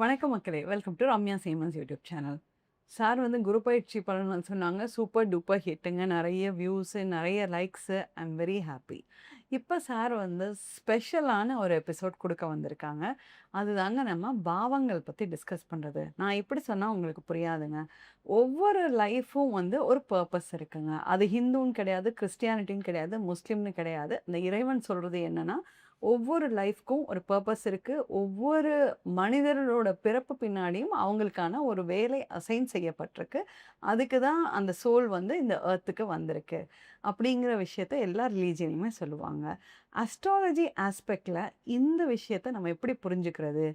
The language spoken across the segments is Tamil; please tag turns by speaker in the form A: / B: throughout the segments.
A: வணக்கம் மக்களே! வெல்கம் டு ரம்யா சீமன்ஸ் யூடியூப் சேனல். சார் வந்து குரு பயிற்சி பலன்கள் சொன்னாங்க. சூப்பர் டூப்பர் ஹிட்டுங்க. நெறைய வியூஸு, நெறைய likes. I am very happy. இப்ப சார் வந்து ஸ்பெஷலான ஒரு எபிசோட் குடுக்க வந்திருக்காங்க. அதுதாங்க நம்ம பாவங்கள் பத்தி டிஸ்கஸ் பண்றது. நான் இப்படி சொன்னா உங்களுக்கு புரியாதுங்க. ஒவ்வொரு லைஃப்பும் வந்து ஒரு பர்ப்பஸ் இருக்குங்க. அது ஹிந்துன்னு கிடையாது, கிறிஸ்டியானிட்டின்னு கிடையாது, முஸ்லிம்னு கிடையாது. இந்த இறைவன் சொல்றது என்னன்னா, ஒவ்வொரு லைஃப்க்கும் ஒரு பர்ப்பஸ் இருக்கு. ஒவ்வொரு மனிதர்களோட பிறப்பு பின்னாடியும் அவங்களுக்கான ஒரு வேலை அசைன் செய்யப்பட்டிருக்கு. அதுக்கு தான் அந்த சோல் வந்து இந்த எர்த்துக்கு வந்திருக்கு. அப்படிங்கிற விஷயத்த எல்லா ரிலீஜியனுமே சொல்லுவாங்க. அஸ்ட்ராலஜி ஆஸ்பெக்ட்ல இந்த விஷயத்த நம்ம எப்படி புரிஞ்சுக்கிறது?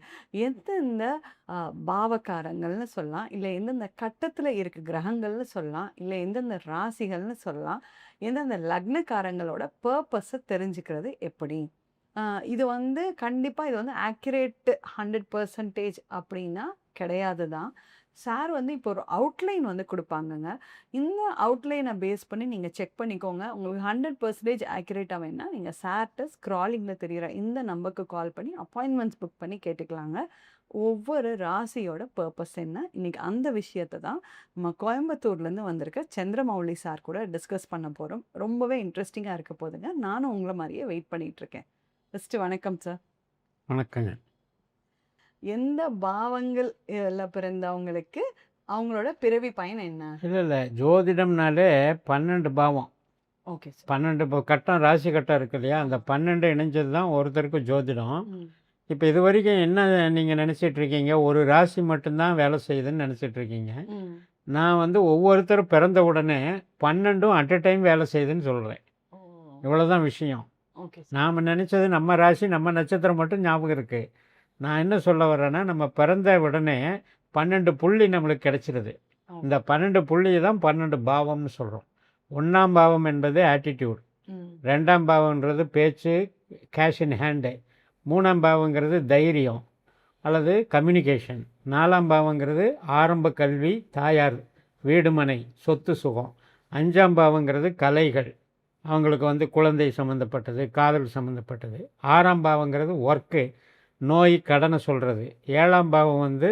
A: எந்தெந்த அ பாவகாரங்கள்னு சொல்லலாம், இல்ல எந்தெந்த கட்டத்துல இருக்கு கிரகங்கள்னு சொல்லலாம், இல்ல எந்தெந்த ராசிகள்னு சொல்லலாம், எந்தெந்த லக்னக்காரங்களோட பர்ப்பஸ தெரிஞ்சுக்கிறது எப்படி? ஆ, இது வந்து கண்டிப்பா இது வந்து ஆக்யுரேட் 100% அப்படின்னா கிடையாது தான். சார் வந்து இப்போ ஒரு அவுட்லைன் வந்து குடுப்பாங்கங்க. இந்த அவுட்லைன பேஸ் பண்ணி நீங்க செக் பண்ணிக்கோங்க. உங்களுக்கு 100% ஆக்யுரேட்டா வேணும்னா, நீங்க சார்ட்ட ஸ்க்ராலிங்ல தெரியிற இந்த நம்பருக்கு கால் பண்ணி அப்பாயின்ட்மெண்ட்ஸ் புக் பண்ணி கேட்டுக்கலாங்க. ஒவ்வொரு ராசியோட பர்ப்பஸ் என்ன? இன்னைக்கு அந்த விஷயத்த தான் நம்ம கோயம்புத்தூர்லேருந்து வந்திருக்க சந்திரமௌலி சார் கூட டிஸ்கஸ் பண்ண போறோம். ரொம்பவே இன்ட்ரெஸ்டிங்கா இருக்க போதுங்க. நானும் உங்கள மாரியே வெயிட் பண்ணிட்டு இருக்கேன். ஃபர்ஸ்ட்டு வணக்கம் சார்.
B: வணக்கங்க.
A: எந்த பாவங்கள் ல பிறந்தவங்களுக்கு அவங்களோட பிறவி பயன் என்ன?
B: இல்ல. ஜோதிடம்னாலே 12 பாவம்.
A: Okay sir.
B: 12 இப்போ கட்டம் ராசி கட்டம் இருக்கு இல்லையா? அந்த
A: ஆமா.
B: 12 இணைஞ்சது தான் ஒருத்தருக்கு ஜோதிடம்.
A: ம்.
B: இப்போ இதுவரைக்கும் என்ன நீங்க நினைச்சிட்டு இருக்கீங்க? ஒரு ராசி மட்டும் தான் வேலை செய்யுதுன்னு நினைச்சிட்டு இருக்கீங்க.
A: ம்.
B: நான் வந்து ஒவ்வொருத்தரும் பிறந்த உடனே 12ம் அட் எ டைம் வேலை செய்யுதுன்னு சொல்றேன்.
A: ஓ!
B: இவ்வளோதான் விஷயம்.
A: Okay sir.
B: நாம நினைச்சது நம்ம ராசி, நம்ம நட்சத்திரம் மட்டும் ஞாபகம் இருக்கு. நான் என்ன சொல்ல வரேன்னா, நம்ம பிறந்த உடனே 12 புள்ளி நம்மளுக்கு கிடைச்சிருது.
A: ஓகே.
B: இந்த 12 புள்ளிய தான் 12 பாவம்னு சொல்கிறோம். 1ஆம் பாவம் என்பது ஆட்டிடியூட்,
A: ம்.
B: 2ஆம் பாவம்ன்றது பேச்சு, கேஷ் இன் ஹேண்டு, 3ஆம் பாவங்கிறது தைரியம் அல்லது கம்யூனிகேஷன், 4ஆம் பாவங்கிறது ஆரம்ப கல்வி, தாயார், வீடு மனை, சொத்து சுகம், 5ஆம் பாவங்கிறது கலைகள், அவங்களுக்கு வந்து குழந்தை சம்மந்தப்பட்டது, காதல் சம்மந்தப்பட்டது, 6ஆம் பாவங்கிறது ஒர்க்கு, நோய், கடனை சொல்கிறது, 7ஆம் பாவம் வந்து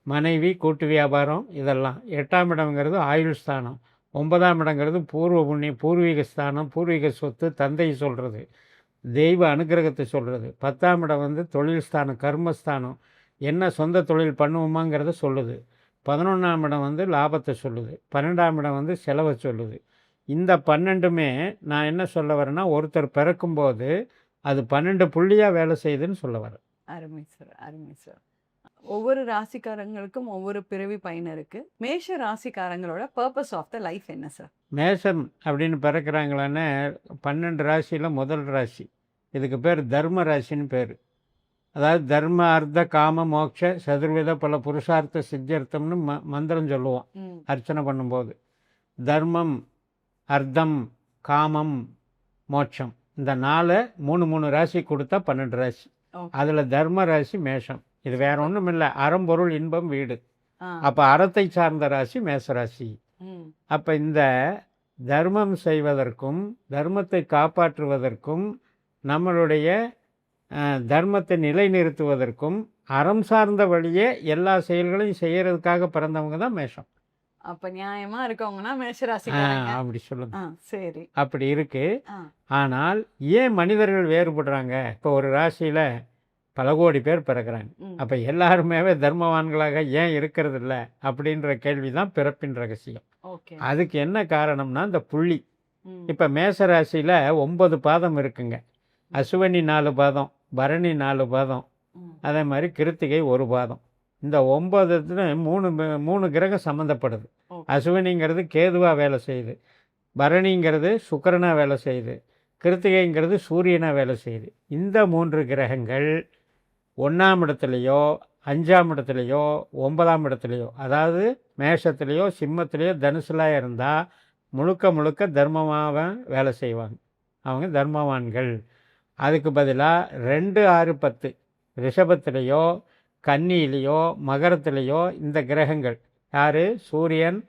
B: மனைவி, கூட்டு வியாபாரம் இதெல்லாம், 8ஆம் இடம்ங்கிறது ஆயுள் ஸ்தானம், 9ஆம் இடங்கிறது பூர்வ புண்ணியம், பூர்வீக ஸ்தானம், பூர்வீக சொத்து, தந்தை சொல்கிறது, தெய்வ அனுகிரகத்தை சொல்கிறது, 10ஆம் இடம் வந்து தொழில் ஸ்தானம், கர்மஸ்தானம், என்ன சொந்த தொழில் பண்ணுவோமாங்கிறத சொல்லுது, 11ஆம் இடம் வந்து லாபத்தை சொல்லுது, 12ஆம் இடம் வந்து செலவை சொல்லுது. இந்த 12மே நான் என்ன சொல்ல வரேன்னா, ஒருத்தர் பிறக்கும்போது அது 12 புள்ளியாக வேலை செய்யுதுன்னு சொல்ல வரேன்.
A: அருமை சார், அருமை சார். ஒவ்வொரு ராசிக்காரங்களுக்கும் ஒவ்வொரு பிறவி பயன் இருக்கு. மேஷ ராசிக்காரங்களோட பர்ப்பஸ் ஆஃப் த லைஃப் என்ன சார்?
B: மேஷம் அப்படின்னு பிறக்கிறாங்களான்னு 12 ராசியில் முதல் ராசி, இதுக்கு பேர் தர்ம ராசின்னு பேர். அதாவது தர்ம அர்த்த காம மோட்ச சதுர்வித பல புருஷார்த்த சித்தியர்த்தம்னு மந்திரம் சொல்லுவோம்
A: ம்.
B: அர்ச்சனை பண்ணும்போது. தர்மம், அர்த்தம், காமம், மோட்சம், இந்த 4 3 ராசி கொடுத்தா 12 ராசி.
A: ஓகே.
B: அதில் தர்ம ராசி மேஷம். இது வேற ஒன்றும் இல்லை, அறம்பொருள் இன்பம் வீடு.
A: ஆ.
B: அப்போ அறத்தை சார்ந்த ராசி மேசராசி.
A: ம்.
B: அப்போ இந்த தர்மம் செய்வதற்கும் தர்மத்தை காப்பாற்றுவதற்கும் நம்மளுடைய தர்மத்தை நிலைநிறுத்துவதற்கும் அறம் சார்ந்த வழியே எல்லா செயல்களையும் செய்யறதுக்காக பிறந்தவங்க தான் மேஷம்.
A: அப்ப நியாயமா இருக்கவங்கன்னா மேஷ ராசிக்காரங்க.
B: அப்படி சொல்லுங்க.
A: சரி.
B: அப்படி இருக்கு.
A: ஆ.
B: ஆனால் ஏன் மனிதர்கள் வேறுபடுறாங்க? இப்போ ஒரு ராசியில் பல கோடி பேர் பிறக்கிறாங்க.
A: ம்.
B: அப்போ எல்லாருமே தர்மவான்களாக ஏன் இருக்கிறது இல்லை அப்படின்ற கேள்வி தான் பிறப்பின் ரகசியம்.
A: ஓகே.
B: அதுக்கு என்ன காரணம்னா இந்த புள்ளி.
A: ம்.
B: இப்போ மேச ராசியில் 9 பாதம் இருக்குங்க. அசுவனி 4 பாதம், பரணி 4 பாதம்,
A: ம்.
B: அதே மாதிரி கிருத்திகை 1 பாதம். இந்த 9 மூணு கிரகம் சம்மந்தப்படுது.
A: ஓகே.
B: அசுவனிங்கிறது கேதுவாக வேலை செய்யுது, பரணிங்கிறது சுக்கிரனா வேலை செய்யுது, கிருத்திகைங்கிறது சூரியனாக வேலை செய்யுது. இந்த 3 கிரகங்கள் 1ஆம் இடத்துலையோ 5ஆம் இடத்துலையோ 9ஆம் இடத்துலையோ, அதாவது மேஷத்துலேயோ சிம்மத்துலேயோ தனுசுலாக இருந்தால் முழுக்க முழுக்க தர்மமாக வேலை செய்வாங்க. அவங்க தர்மவான்கள். அதுக்கு பதிலாக 2, 6, 10 ரிஷபத்திலேயோ கன்னியிலேயோ மகரத்திலேயோ இந்த கிரகங்கள் யார், சூரியன்,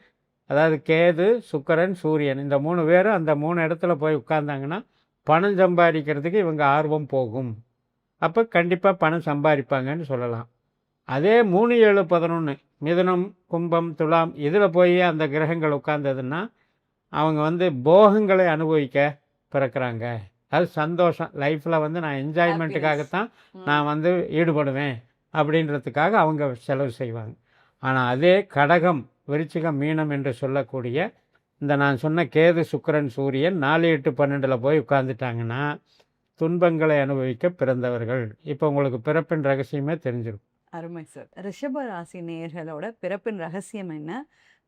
B: அதாவது கேது, சுக்கிரன், சூரியன், இந்த 3 பேரும் அந்த 3 இடத்துல போய் உட்கார்ந்தாங்கன்னா பணம் சம்பாதிக்கிறதுக்கு இவங்க ஆர்வம் போகும். அப்போ கண்டிப்பாக பணம் சம்பாதிப்பாங்கன்னு சொல்லலாம். அதே 3 7 11 மிதுனம், கும்பம், துலாம் இதில் போய் அந்த கிரகங்கள் உட்கார்ந்ததுன்னா அவங்க வந்து போகங்களை அனுபவிக்க பிறக்கிறாங்க. அது சந்தோஷம். லைஃப்பில் வந்து நான்
A: ஹாப்பினஸ்.
B: என்ஜாய்மெண்ட்டுக்காகத்தான் நான் வந்து ஈடுபடுவேன் அப்படின்றதுக்காக அவங்க செலவு செய்வாங்க. ஆனால் அதே கடகம், விருச்சிகம், மீனம் என்று சொல்லக்கூடிய இந்த நான் சொன்ன கேது, சுக்கிரன், சூரியன் 4 8 12 போய் உட்கார்ந்துட்டாங்கன்னா துன்பங்களை அனுபவிக்க பிறந்தவர்கள். இப்போ உங்களுக்கு பிறப்பின் ரகசியமே தெரிஞ்சிருக்கும்.
A: அருமை சார். ரிஷப ராசி நேயர்களோட பிறப்பின் ரகசியம் என்ன?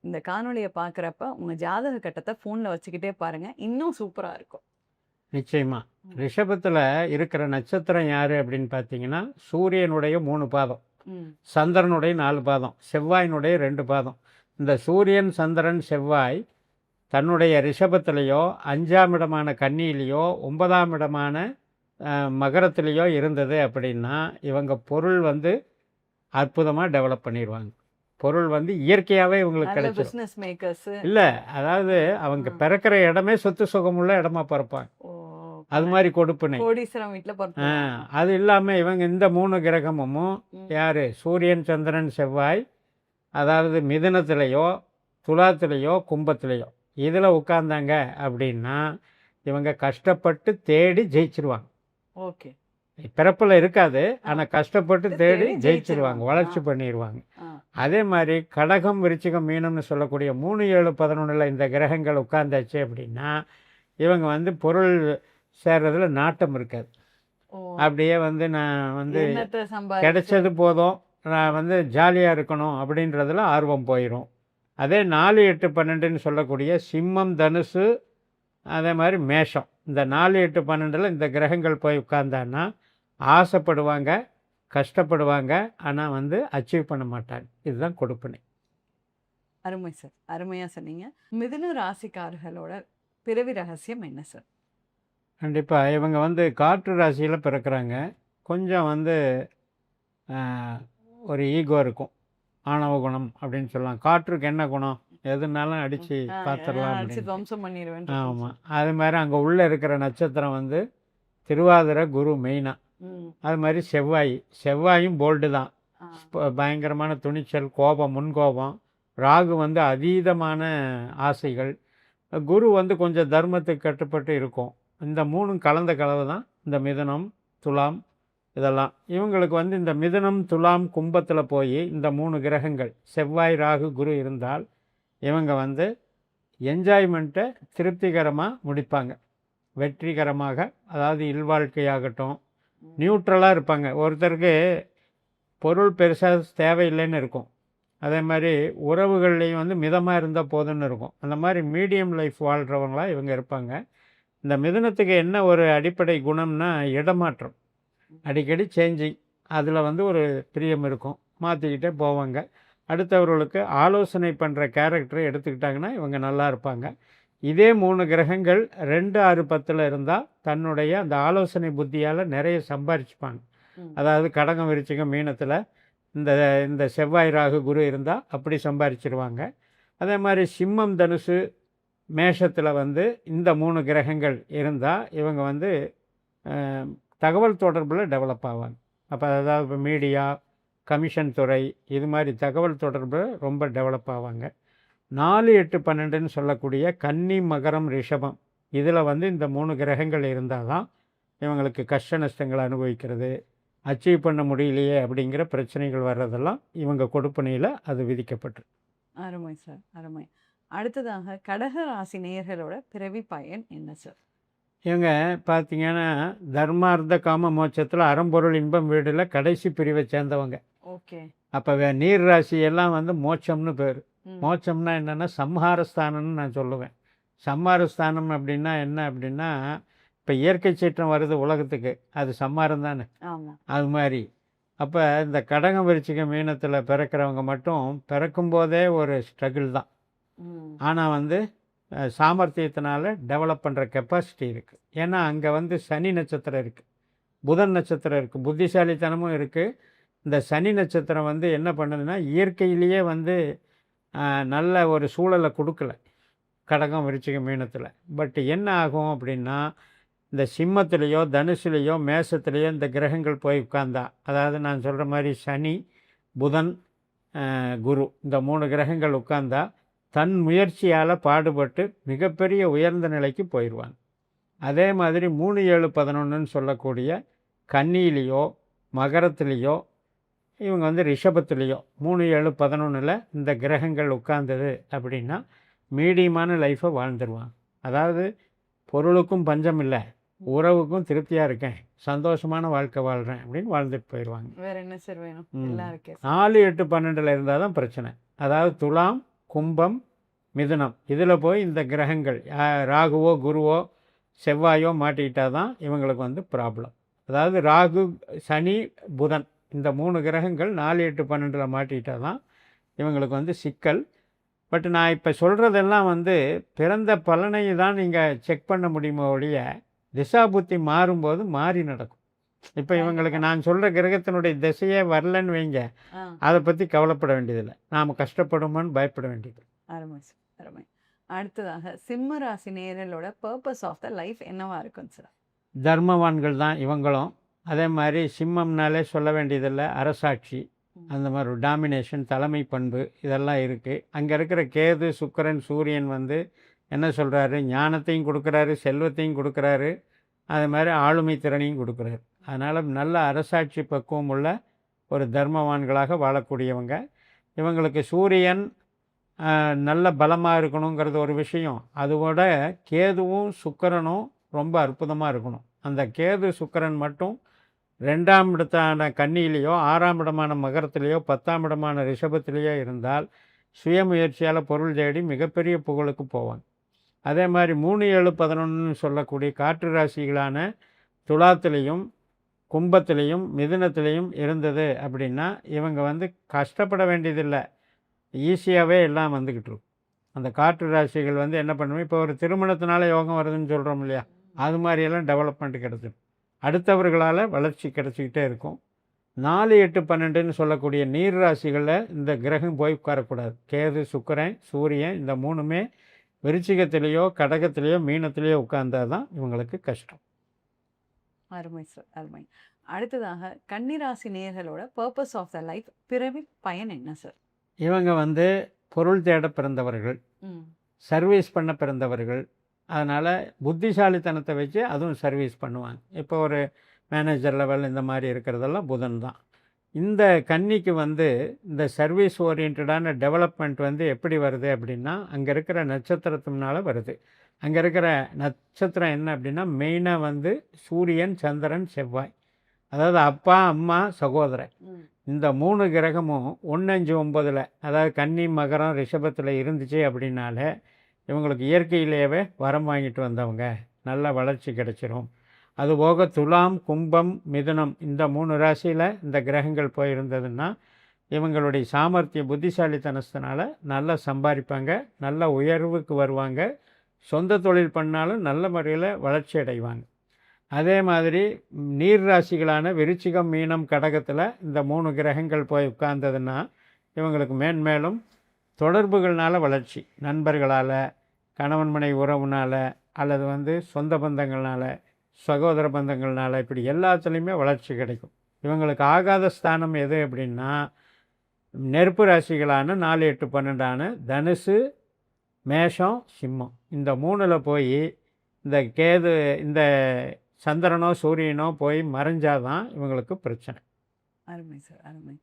A: இந்த காணொளிய பார்க்குறப்ப உங்க ஜாதக கட்டத்த ஃபோன்ல வச்சுக்கிட்டே பாருங்க. இன்னும் சூப்பரா இருக்கும்.
B: நிச்சயமா. ரிஷபத்தில் இருக்கிற நட்சத்திரம் யார் அப்படின்னு பார்த்தீங்கன்னா சூரியனுடைய 3 பாதம்,
A: ம்.
B: சந்திரனுடைய 4 பாதம், செவ்வாயினுடைய 2 பாதம். இந்த சூரியன், சந்திரன், செவ்வாய் தன்னுடைய ரிஷபத்திலேயோ 5ஆம் இடமான கன்னியிலேயோ 9ஆம் இடமான மகரத்திலேயோ இருந்தது அப்படின்னா இவங்க பொருள் வந்து அற்புதமாக டெவலப் பண்ணிடுவாங்க. பொருள் வந்து இயற்கையாகவே இவங்களுக்கு
A: நல்ல
B: கிடைச்சிடும்.
A: Business makers.
B: இல்லை, அதாவது அவங்க பிறக்கிற இடமே சொத்து சுகமுள்ள இடமா பிறப்பாங்க.
A: ஓ.
B: அது மாதிரி கொடுப்பினை.
A: கோடீஸ்வரம் வீட்ல பொறுத்து.
B: அது இல்லாமல் இவங்க இந்த 3 கிரகமும் யார், சூரியன், சந்திரன், செவ்வாய், அதாவது மிதுனத்திலேயோ துலாத்திலேயோ கும்பத்திலேயோ இதில் உட்கார்ந்தாங்க அப்படின்னா இவங்க கஷ்டப்பட்டு தேடி ஜெயிச்சிருவாங்க.
A: ஓகே.
B: பிறப்பில் இருக்காது, ஆனால் கஷ்டப்பட்டு தேடி
A: தேடி
B: ஜெயிச்சிருவாங்க,
A: ஜெயிச்சிருவாங்க.
B: வளர்ச்சி பண்ணிடுவாங்க.
A: ஆ.
B: அதே மாதிரி கடகம், விருச்சிகம், மீனம்னு சொல்லக்கூடிய 3 7 11 இந்த கிரகங்கள் உட்கார்ந்தாச்சு அப்படின்னா இவங்க வந்து பொருள் சேர்றதுல நாட்டம் இருக்காது.
A: ஓ.
B: அப்படியே வந்து நான் வந்து
A: என்னத்தை சம்பாதிச்சு
B: கிடைச்சது போதும், நான் வந்து ஜாலியாக இருக்கணும் அப்படின்றதுல ஆர்வம் போயிடும். அதே 4 8 12ன்னு சொல்லக்கூடிய சிம்மம், தனுசு, அதே மாதிரி மேஷம், இந்த 4 8 12 இந்த கிரகங்கள் போய் உட்கார்ந்தான்னா ஆசைப்படுவாங்க, கஷ்டப்படுவாங்க, ஆனால் வந்து அச்சீவ் பண்ண மாட்டாங்க. இதுதான் கொடுப்பினை.
A: அருமை சார். அருமையா சொன்னீங்க. மிதுன ராசிக்காரர்களோட பிறவி ரகசியம் என்ன சார்?
B: கண்டிப்பாக இவங்க வந்து காற்று ராசியில் பிறக்கிறாங்க. கொஞ்சம் வந்து ஒரு ஈகோ இருக்கும், ஆணவ குணம் அப்படின்னு சொல்லலாம். காற்றுக்கு என்ன குணம், எதுனாலும் அடித்து பார்த்துடலாம்
A: அடிச்சு
B: அப்படின்னு.
A: துவம்சம் பண்ணிடுவேன்.
B: ஆமாம். அது மாதிரி அங்கே உள்ளே இருக்கிற நட்சத்திரம் வந்து திருவாதிரை, குரு மெயினாக. அது மாதிரி செவ்வாயும் போல்டு தான். பயங்கரமான துணிச்சல், கோபம், முன்கோபம். ராகு வந்து அதீதமான ஆசைகள். குரு வந்து கொஞ்சம் தர்மத்துக்கு கட்டுப்பட்டு இருக்கும். இந்த 3 கலந்த கலவை தான் இந்த மிதுனம், துலாம் இதெல்லாம். இவங்களுக்கு வந்து இந்த மிதுனம், துலாம், கும்பத்தில் போய் இந்த 3 கிரகங்கள் செவ்வாய், ராகு, குரு இருந்தால் இவங்க வந்து என்ஜாய்மெண்ட்டை திருப்திகரமாக முடிப்பாங்க. வெற்றிகரமாக, அதாவது இல்வாழ்க்கையாகட்டும், நியூட்ரலாக இருப்பாங்க. ஒருத்தருக்கு பொருள் பெருசாக தேவையில்லைன்னு இருக்கும், அதே மாதிரி உறவுகள்லேயும் வந்து மிதமாக இருந்தால் போதும்னு இருக்கும். அந்த மாதிரி மீடியம் லைஃப் வாழ்கிறவங்களாக இவங்க இருப்பாங்க. இந்த மிதுனத்துக்கு என்ன ஒரு அடிப்படை குணம்னா இடமாற்றம், அடிக்கடி சேஞ்சிங். அதில் வந்து ஒரு பிரியம் இருக்கும், மாற்றிக்கிட்டே போவாங்க. அடுத்தவர்களுக்கு ஆலோசனை பண்ணுற கேரக்டரை எடுத்துக்கிட்டாங்கன்னா இவங்க நல்லா இருப்பாங்க. இதே 3 கிரகங்கள் 2 6 10 இருந்தால் தன்னுடைய அந்த ஆலோசனை புத்தியால் நிறைய சம்பாரிச்சுப்பாங்க. அதாவது கடகம், விருச்சிகம், மீனத்தில் இந்த இந்த செவ்வாய், ராகு, குரு இருந்தால் அப்படி சம்பாரிச்சிருவாங்க. அதே மாதிரி சிம்மம், தனுசு, மேஷத்தில் வந்து இந்த 3 கிரகங்கள் இருந்தால் இவங்க வந்து தகவல் தொடர்பில் டெவலப் ஆவாங்க. அப்போ அதாவது இப்போ மீடியா, கமிஷன் துறை, இது மாதிரி தகவல் தொடர்பில் ரொம்ப டெவலப் ஆவாங்க. 4 8 12ன்னு சொல்லக்கூடிய கன்னி, மகரம், ரிஷபம் இதில் வந்து இந்த 3 கிரகங்கள் இருந்தால் தான் இவங்களுக்கு கஷ்ட நஷ்டங்களை அனுபவிக்கிறது, அச்சீவ் பண்ண முடியலையே அப்படிங்கிற பிரச்சனைகள் வர்றதெல்லாம் இவங்க கொடுப்பனையில் அது விதிக்கப்பட்டு.
A: அருமை சார், அருமை. அடுத்ததாக கடக ராசி நேயர்களோட பிறவி பயன் என்ன சார்?
B: இவங்க பார்த்தீங்கன்னா தர்மார்த்த காம மோட்சத்தில் அறம்பொருள் இன்பம் வீடில் கடைசி பிரிவை சேர்ந்தவங்க.
A: ஓகே.
B: அப்போ நீர் ராசியெல்லாம் வந்து மோட்சம்னு பேர். மோட்சம்னா என்னென்னா சம்ஹாரஸ்தானம்னு நான் சொல்லுவேன். சம்ஹாரஸ்தானம் அப்படின்னா என்ன அப்படின்னா, இப்போ இயற்கை சீற்றம் வருது உலகத்துக்கு, அது சம்ஹாரம் தானே.
A: ஆமாம்.
B: அது மாதிரி அப்போ இந்த கடகம், விருச்சிகம், மீனத்தில் பிறக்கிறவங்க மட்டும் பிறக்கும்போதே ஒரு ஸ்ட்ரகிள் தான். ஆனால் வந்து சாமர்த்தியத்தினால டெவலப் பண்ணுற கெப்பாசிட்டி இருக்குது. ஏன்னா அங்கே வந்து சனி நட்சத்திரம் இருக்குது, புதன் நட்சத்திரம் இருக்குது, புத்திசாலித்தனமும் இருக்குது. இந்த சனி நட்சத்திரம் வந்து என்ன பண்ணுதுன்னா இயற்கையிலேயே வந்து நல்ல ஒரு சூழலை கொடுக்கல கடகம், விருச்சிகம், மீனத்தில். பட் என்ன ஆகும் அப்படின்னா இந்த சிம்மத்திலேயோ, தனுசுலேயோ, மேசத்துலேயோ இந்த கிரகங்கள் போய் உட்கார்ந்தா, அதாவது நான் சொல்கிற மாதிரி சனி, புதன், குரு இந்த 3 கிரகங்கள் உட்கார்ந்தா தன் முயற்சியால் பாடுபட்டு மிகப்பெரிய உயர்ந்த நிலைக்கு போயிடுவாங்க. அதே மாதிரி 3, 7, 11ன்னு சொல்லக்கூடிய கன்னியிலேயோ மகரத்துலேயோ இவங்க வந்து ரிஷபத்துலேயோ 3, 7, 11ல் இந்த கிரகங்கள் உட்கார்ந்தது அப்படின்னா மீடியமான லைஃப்பை வாழ்ந்துருவாங்க. அதாவது பொருளுக்கும் பஞ்சம் இல்லை, உறவுக்கும் திருப்தியாக இருக்கேன், சந்தோஷமான வாழ்க்கை வாழ்கிறேன் அப்படின்னு வாழ்ந்துட்டு போயிடுவாங்க.
A: வேற என்ன சார் வேணும்? எல்லாம் இருக்கே.
B: 4, 8, 12ல் இருந்தால் தான் பிரச்சனை. அதாவது துலாம், கும்பம், மிதுனம் இதில் போய் இந்த கிரகங்கள் ராகுவோ குருவோ செவ்வாயோ மாட்டிக்கிட்டால் தான் இவங்களுக்கு வந்து ப்ராப்ளம். அதாவது ராகு, சனி, புதன் இந்த 3 கிரகங்கள் 4, 8, 12ல் மாட்டிக்கிட்டால் தான் இவங்களுக்கு வந்து சிக்கல். பட் நான் இப்போ சொல்கிறதெல்லாம் வந்து பிறந்த பலனை தான் நீங்கள் செக் பண்ண முடியுமோ ஒழிய திசாபுத்தி மாறும்போது மாறி நடக்கும். இப்போ இவங்களுக்கு நான் சொல்கிற கிரகத்தினுடைய திசையே வரலன்னு வைங்க, அதை பற்றி கவலைப்பட வேண்டியதில்லை, நாம் கஷ்டப்படுமோன்னு பயப்பட வேண்டியது.
A: அருமை சார், அருமை. அடுத்ததாக சிம்ம ராசி நேயர்களோட பர்பஸ் ஆஃப் த லைஃப் என்னவா இருக்கும் சார்?
B: தர்மவான்கள் தான் இவங்களும். அதே மாதிரி சிம்மம்னாலே சொல்ல வேண்டியதில்லை, அரசாட்சி, அந்த மாதிரி ஒரு டாமினேஷன், தலைமை பண்பு இதெல்லாம் இருக்குது. அங்கே இருக்கிற கேது, சுக்கிரன், சூரியன் வந்து என்ன சொல்கிறாரு, ஞானத்தையும் கொடுக்குறாரு, செல்வத்தையும் கொடுக்குறாரு, அது மாதிரி ஆளுமை திறனையும் கொடுக்குறாரு. அதனால் நல்ல அரசாட்சி பக்குவம் உள்ள ஒரு தர்மவான்களாக வாழக்கூடியவங்க. இவங்களுக்கு சூரியன் நல்ல பலமாக இருக்கணுங்கிறது ஒரு விஷயம். அதோட கேதுவும் சுக்கிரனும் ரொம்ப அற்புதமாக இருக்கணும். அந்த கேது சுக்கிரன் மட்டும் 2ஆம் இடத்தான கன்னியிலேயோ 6ஆம் இடமான மகரத்திலேயோ 10ஆம் இடமான ரிஷபத்திலேயோ இருந்தால் சுயமுயற்சியால் பொருள் தேடி மிகப்பெரிய புகழுக்கு போவாங்க. அதே மாதிரி 3, 7, 11ன்னு சொல்லக்கூடிய காற்று ராசிகளான துலாத்திலையும் கும்பத்திலையும் மிதுனத்திலையும் இருந்தது அப்படின்னா இவங்க வந்து கஷ்டப்பட வேண்டியதில்லை, ஈஸியாகவே எல்லாம் வந்துக்கிட்டு இருக்கும். அந்த காற்று ராசிகள் வந்து என்ன பண்ணுவோம், இப்போ ஒரு திருமணத்தினால யோகம் வருதுன்னு சொல்கிறோம் இல்லையா, அது மாதிரியெல்லாம் டெவலப்மெண்ட் கிடச்சிடும், அடுத்தவர்களால் வளர்ச்சி கிடச்சிக்கிட்டே இருக்கும். 4, 8, 12ன்னு சொல்லக்கூடிய நீர் ராசிகளில் இந்த கிரகம் போய் உட்காரக்கூடாது. கேது, சுக்கிரன், சூரியன் இந்த 3மே விருச்சிகத்திலேயோ கடகத்திலேயோ மீனத்திலேயோ உட்கார்ந்தால் தான் இவங்களுக்கு கஷ்டம்.
A: அருமை சார், அருமை. அடுத்ததாக கன்னிராசி நேயர்களோட பர்பஸ் ஆஃப் த லைஃப் பிறவி பயன் என்ன சார்?
B: இவங்க வந்து பொருள் தேட பிறந்தவர்கள், சர்வீஸ் பண்ண பிறந்தவர்கள். அதனால் புத்திசாலித்தனத்தை வச்சு அதுவும் சர்வீஸ் பண்ணுவாங்க. இப்போ ஒரு மேனேஜர் லெவல் இந்த மாதிரி இருக்கிறதெல்லாம் புதன் தான். இந்த கன்னிக்கு வந்து இந்த சர்வீஸ் ஓரியன்டான டெவலப்மெண்ட் வந்து எப்படி வருது அப்படின்னா அங்கே இருக்கிற நட்சத்திரத்தினால வருது. அங்கே இருக்கிற நட்சத்திரம் என்ன அப்படின்னா மெயினாக வந்து சூரியன், சந்திரன், செவ்வாய், அதாவது அப்பா, அம்மா, சகோதரன் இந்த 3 கிரகமும் 1, 5, 9ல் அதாவது கன்னி, மகரம், ரிஷபத்தில் இருந்துச்சு அப்படின்னாலே இவங்களுக்கு இயற்கையிலேயே வரம் வாங்கிட்டு வந்தவங்க, நல்ல வளர்ச்சி கிடைச்சிரும். அதுபோக துலாம், கும்பம், மிதுனம் இந்த 3 ராசியில் இந்த கிரகங்கள் போயிருந்ததுன்னா இவங்களுடைய சாமர்த்தியம் புத்திசாலித்தனத்தினால நல்லா சம்பாதிப்பாங்க, நல்ல உயர்வுக்கு வருவாங்க, சொந்த தொழில் பண்ணாலும் நல்ல முறையில் வளர்ச்சி அடைவாங்க. அதே மாதிரி நீர் ராசிகளான விருச்சிகம், மீனம், கடகத்தில் இந்த 3 கிரகங்கள் போய் உட்கார்ந்ததுன்னா இவங்களுக்கு மேன்மேலும் தொடர்புகள்னால வளர்ச்சி, நண்பர்களால், கணவன் மனைவி உறவுனால், அல்லது வந்து சொந்த பந்தங்கள்னால, சகோதர பந்தங்கள்னால, இப்படி எல்லாத்துலேயுமே வளர்ச்சி கிடைக்கும். இவங்களுக்கு ஆகாத ஸ்தானம் எது அப்படின்னா நெருப்பு ராசிகளான 4, 8, 12ஆன தனுசு, மேஷம், சிம்மம் இந்த 3ல் போய் இந்த கேது, இந்த சந்திரனோ சூரியனோ போய் மறைஞ்சாதான் இவங்களுக்கு பிரச்சனை.
A: அருமை சார், அருமை.